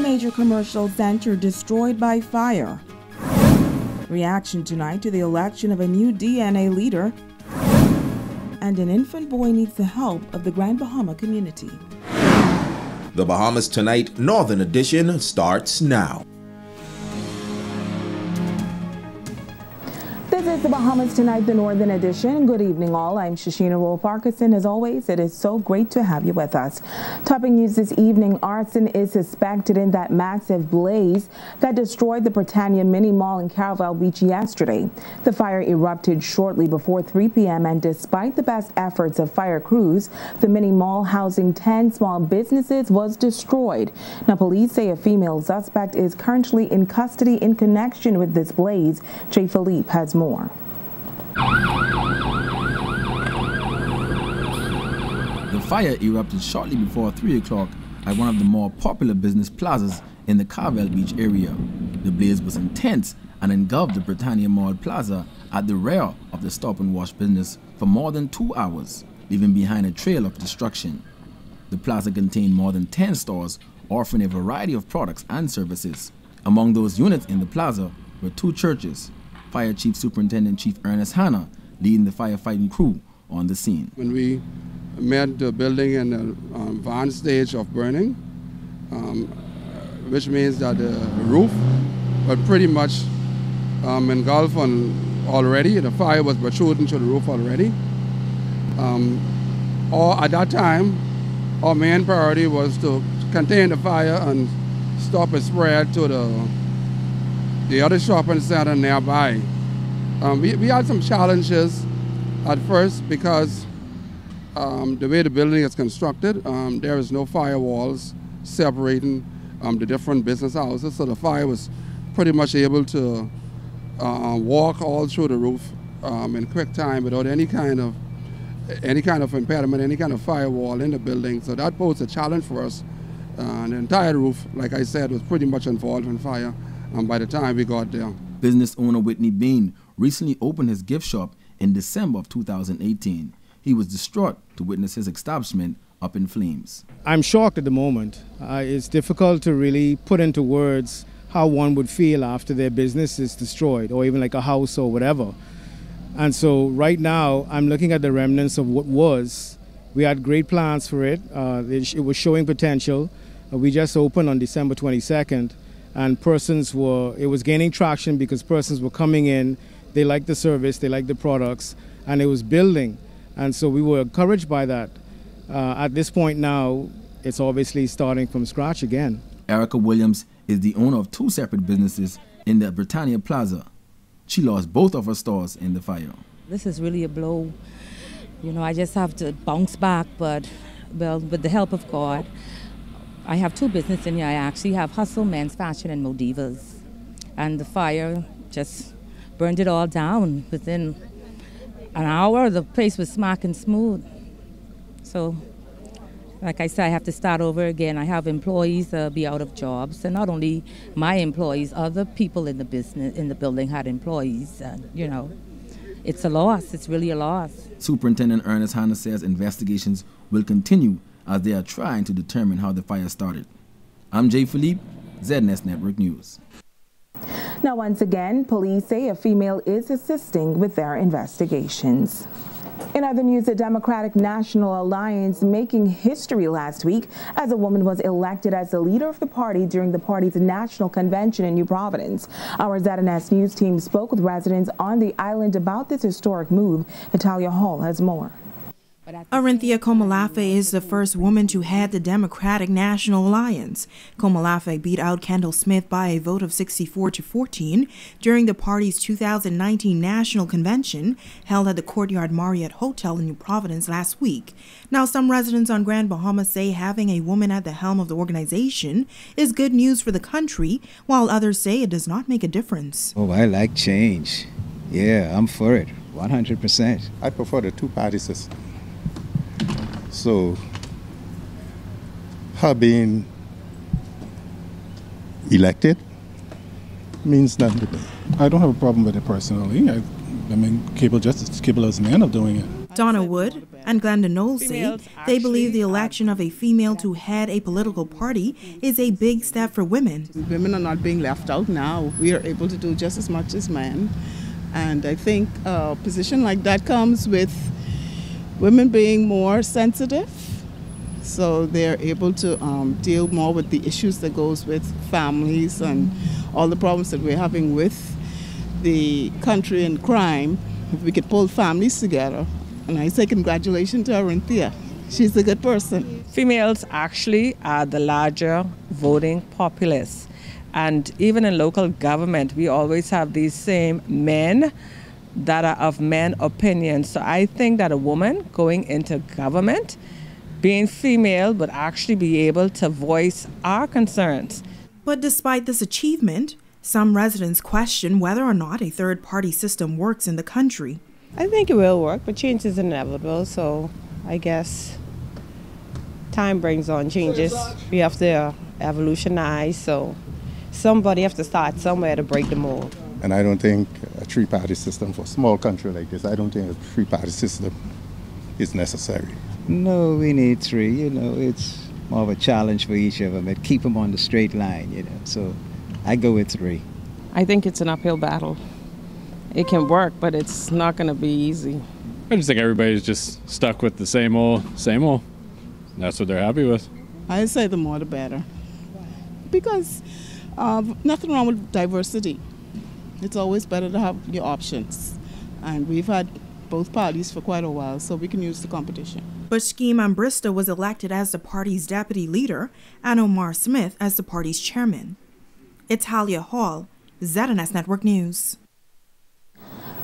major commercial center destroyed by fire. Reaction tonight to the election of a new DNA leader. And an infant boy needs the help of the Grand Bahama community. The Bahamas Tonight Northern Edition starts now. This is the Bahamas Tonight, the Northern Edition. Good evening, all. I'm Shashina Rowe-Parkinson. As always, it is so great to have you with us. Topping news this evening, arson is suspected in that massive blaze that destroyed the Britannia Mini Mall in Caravelle Beach yesterday. The fire erupted shortly before 3 p.m. and despite the best efforts of fire crews, the mini mall housing 10 small businesses was destroyed. Now, police say a female suspect is currently in custody in connection with this blaze. Jay Philippe has more. The fire erupted shortly before 3 o'clock at one of the more popular business plazas in the Caravelle Beach area. The blaze was intense and engulfed the Britannia Mall Plaza at the rear of the Stop and Wash business for more than 2 hours, leaving behind a trail of destruction. The plaza contained more than 10 stores offering a variety of products and services. Among those units in the plaza were 2 churches. Fire Chief Superintendent Chief Ernest Hanna leading the firefighting crew on the scene. When we met the building in the advanced stage of burning, which means that the roof was pretty much engulfed already. The fire was protruding to the roof already. At that time, our main priority was to contain the fire and stop its spread to the other shopping center nearby. We had some challenges at first because the way the building is constructed, there is no firewalls separating the different business houses, so the fire was pretty much able to walk all through the roof in quick time without any kind of impediment, any kind of firewall in the building. So that posed a challenge for us. The entire roof, like I said, was pretty much involved in fire by the time we got there. Business owner Whitney Bean recently opened his gift shop in December of 2018. He was distraught to witness his establishment up in flames. I'm shocked at the moment. It's difficult to really put into words how one would feel after their business is destroyed, or even like a house or whatever. And so right now, I'm looking at the remnants of what was. We had great plans for it. It was showing potential. We just opened on December 22nd, and it was gaining traction because persons were coming in, they liked the service, they liked the products, and it was building. And so we were encouraged by that. At this point now, it's obviously starting from scratch again. Erica Williams is the owner of 2 separate businesses in the Britannia Plaza. She lost both of her stores in the fire. This is really a blow. You know, I just have to bounce back, but well, with the help of God, I have 2 businesses in here. I actually have Hustle, Men's Fashion, and Modivas. And the fire just burned it all down. Within an hour, the place was smacking smooth. So, like I said, I have to start over again. I have employees be out of jobs, and not only my employees, other people in the business, in the building had employees. And, you know, it's a loss. It's really a loss. Superintendent Ernest Hanna says investigations will continue as they are trying to determine how the fire started. I'm Jay Philippe, ZNS Network News. Now, once again, police say a female is assisting with their investigations. In other news, the Democratic National Alliance making history last week as a woman was elected as the leader of the party during the party's national convention in New Providence. Our ZNS News team spoke with residents on the island about this historic move. Natalia Hall has more. Arinthia Komalafe is the first woman to head the Democratic National Alliance. Komalafe beat out Kendall Smith by a vote of 64-14 during the party's 2019 National Convention held at the Courtyard Marriott Hotel in New Providence last week. Now, some residents on Grand Bahama say having a woman at the helm of the organization is good news for the country, while others say it does not make a difference. Oh, I like change. Yeah, I'm for it, 100%. I prefer the 2-party system. So, her being elected means nothing to me. I don't have a problem with it personally. I mean, cable as a man of doing it. Donna Wood, and Glenda Knowles say they believe the election of a female to head a political party is a big step for women. Women are not being left out now. We are able to do just as much as men. And I think a position like that comes with women being more sensitive. So they're able to deal more with the issues that goes with families and all the problems that we're having with the country and crime. If we could pull families together. And I say congratulations to Arinthia. She's a good person. Females actually are the larger voting populace. And even in local government, we always have these same men that are of men opinions. So I think that a woman going into government, being female, would actually be able to voice our concerns. But despite this achievement, some residents question whether or not a third-party system works in the country. I think it will work, but change is inevitable, so I guess time brings on changes. We have to evolutionize, so somebody has to start somewhere to break the mold. And I don't think a three-party system for a small country like this, I don't think a three-party system is necessary. No, we need three. You know, it's more of a challenge for each of them, but keep them on the straight line, you know. So I go with three. I think it's an uphill battle. It can work, but it's not going to be easy. I just think everybody's just stuck with the same old, same old. That's what they're happy with. I say the more the better. Because nothing wrong with diversity. It's always better to have your options. And we've had both parties for quite a while, so we can use the competition. But Scheme Ambrista was elected as the party's deputy leader and Omar Smith as the party's chairman. It's Talia Hall, ZNS Network News.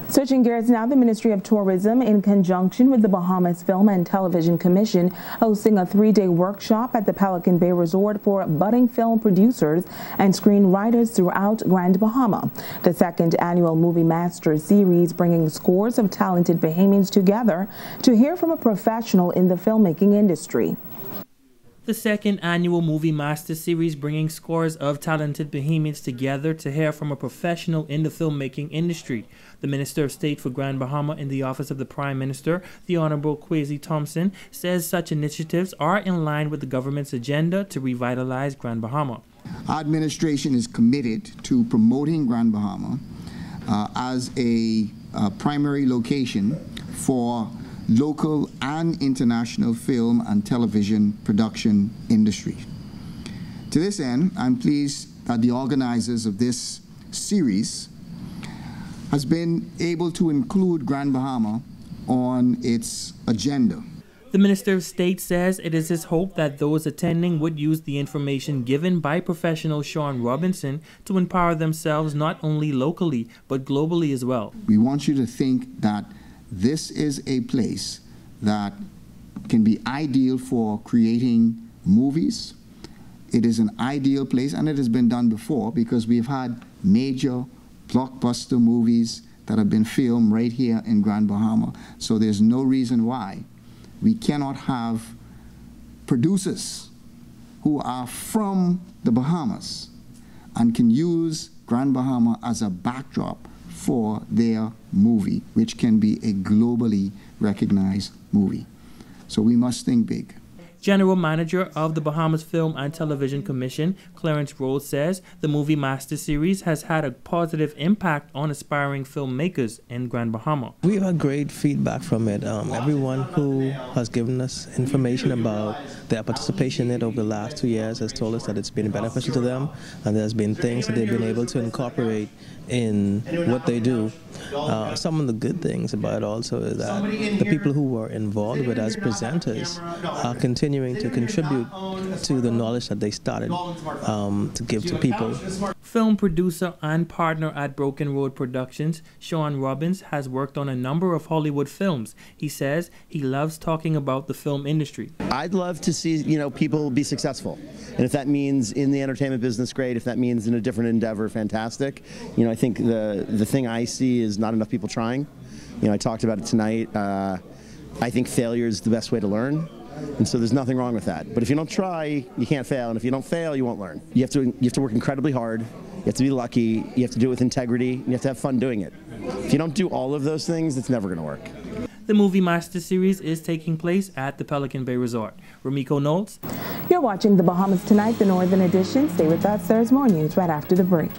Switching gears now, the Ministry of Tourism, in conjunction with the Bahamas Film and Television Commission, hosting a 3-day workshop at the Pelican Bay Resort for budding film producers and screenwriters throughout Grand Bahama. The second annual Movie Master Series bringing scores of talented Bahamians together to hear from a professional in the filmmaking industry. The second annual Movie Master Series bringing scores of talented Bahamians together to hear from a professional in the filmmaking industry. The Minister of State for Grand Bahama in the Office of the Prime Minister, the Honorable Kwesi Thompson, says such initiatives are in line with the government's agenda to revitalize Grand Bahama. Our administration is committed to promoting Grand Bahama as a primary location for local and international film and television production industry. To this end, I'm pleased that the organizers of this series has been able to include Grand Bahama on its agenda. The Minister of State says it is his hope that those attending would use the information given by professional Sean Robinson to empower themselves not only locally but globally as well. We want you to think that this is a place that can be ideal for creating movies. It is an ideal place, and it has been done before because we've had major blockbuster movies that have been filmed right here in Grand Bahama. So there's no reason why we cannot have producers who are from the Bahamas and can use Grand Bahama as a backdrop for their movie, which can be a globally recognized movie. So we must think big. General Manager of the Bahamas Film and Television Commission, Clarence Rhodes, says the Movie Master Series has had a positive impact on aspiring filmmakers in Grand Bahama. We've had great feedback from it. Everyone who has given us information about their participation in it over the last 2 years has told us that it's been beneficial to them, and there's been things that they've been able to incorporate in what they do. Some of the good things about it also is that the people who were involved with as presenters are continuing to contribute to the knowledge that they started to give to people. Film producer and partner at Broken Road Productions, Sean Robbins, has worked on a number of Hollywood films. He says he loves talking about the film industry. I'd love to see, people be successful. And if that means in the entertainment business, great. If that means in a different endeavor, fantastic. I think the thing I see is not enough people trying. I talked about it tonight. I think failure is the best way to learn. And so there's nothing wrong with that. But if you don't try, you can't fail. And if you don't fail, you won't learn. You have to work incredibly hard. You have to be lucky. You have to do it with integrity. And you have to have fun doing it. If you don't do all of those things, it's never going to work. The Movie Master Series is taking place at the Pelican Bay Resort. Ramiko Knowles. You're watching the Bahamas Tonight, the Northern Edition. Stay with us. There's more news right after the break.